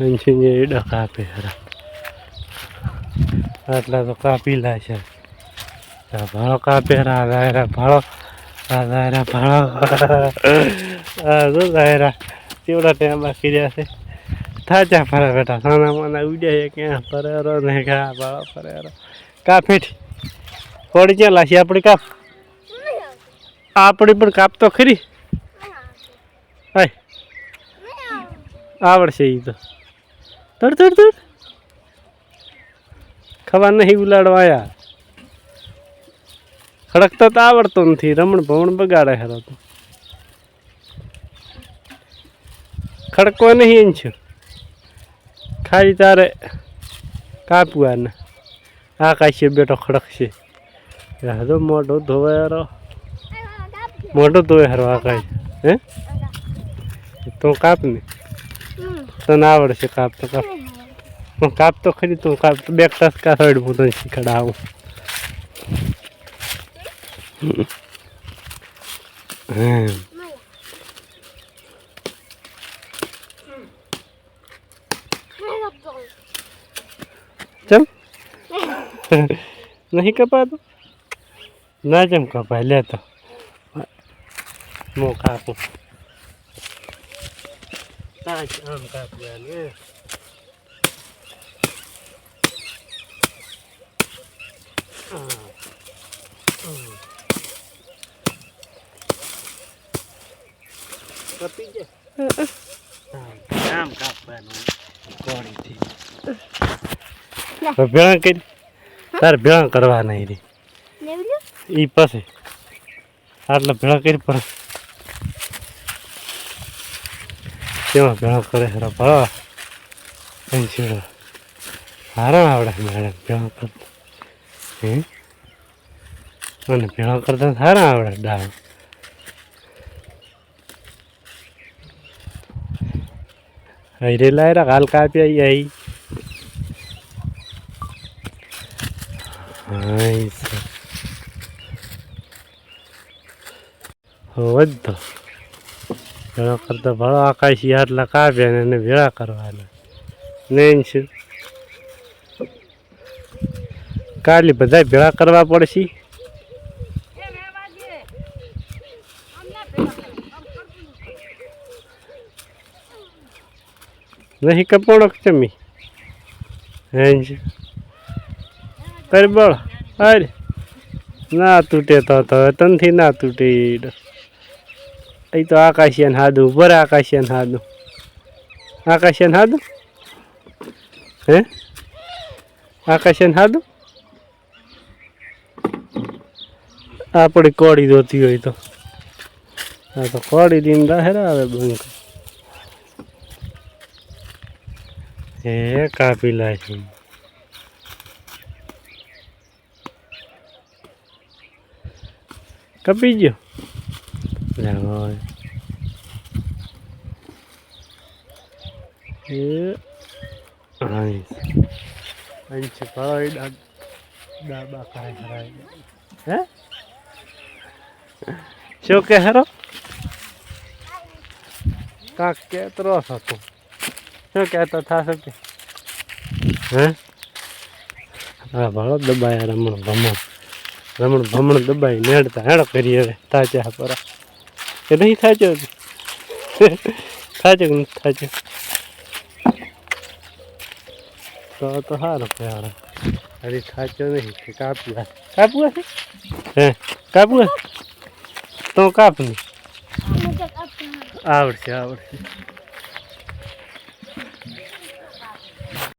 એડા કાપે હરા આટલા તો કાપી લા છે ભાળો કાપે રા ભાળો ભાળો દાયરા કેવડા ટાઈમ બાકી રહ્યા છે થાચા ફરે બેટા સાના માના ઉડ્યા ક્યાં ફરેરો ને ઘા ભાળો ફરેરો કાપેઠી થોડી ક્યાં લાશી આપણી કાપ આપણી પણ કાપ તો ખરી હાય આવડશે એ તો તડ તડ તડ ખબર નહીં ઉલાડવા યાર ખડકતા તો આવડતો નથી રમણ ભમણ બગાડે હેરો તો ખડકો નહીં એમ છે ખાલી તારે કાપવા ને આ કાશી બેટો ખડકશે તો મોઢો ધોવે હેરો મોઢો ધોવે હેરો આ કાશ હે તો કાપ ને તને આવડશે કાપ તો કાપ કાપ તો ખરી તું કાપ તો બે ટસકા સાઈડ હું તને શીખડાવું ચમ નહીં કપાતું ના ચમ કપાય લે તો હું કાપું આમ કાપવાનું કપી જાય આમ કાપવાનું કોણીથી ભેળા કરી તારે ભેળા કરવા નહીં રે એ પછી આટલા ભેળા કરી પર કેવા ભેળા કરે હારા ભાળા છેડો હારા આવડે મેડમ ભેળા કરતા હે અને ભેળા કરતા સારા આવડે ડાળ રે લાયરા હાલ કાપી આવી હોય તો ભેળા કરતા ભાળો આકાશી આટલા કાપ્યા ને એને ભેળા કરવાના નહીં છે કાલે બધા ભેળા કરવા પડશે નહીં કપોણક ચમી હે તારી બળ અરે ના તૂટે તો તનથી ના તૂટે એ તો આકાશિયાન હાદું બરે આકાશિયાન હાદું હે આકાશિયાન હાદું આપણી કોળી જોતી હોય તો હા તો કોળી દીન રહેરા આવે બંક હે કાપી લાય છે કપી ગયો હે શું કે હેરો કાંક કેતરો હતો શું કહેતો થશે કે હે હા ભાળો દબાયા રમણ ભમણ દબાઈ નેડતા હેડો કરી હવે થાચા પરા કે નહીં થાચો થાચો કે નથી થાચો તો સારું કહેવાય હરી થાચો નહીં કે કાપવું હશે હે કાપવું તો કાપ નહીં આવડશે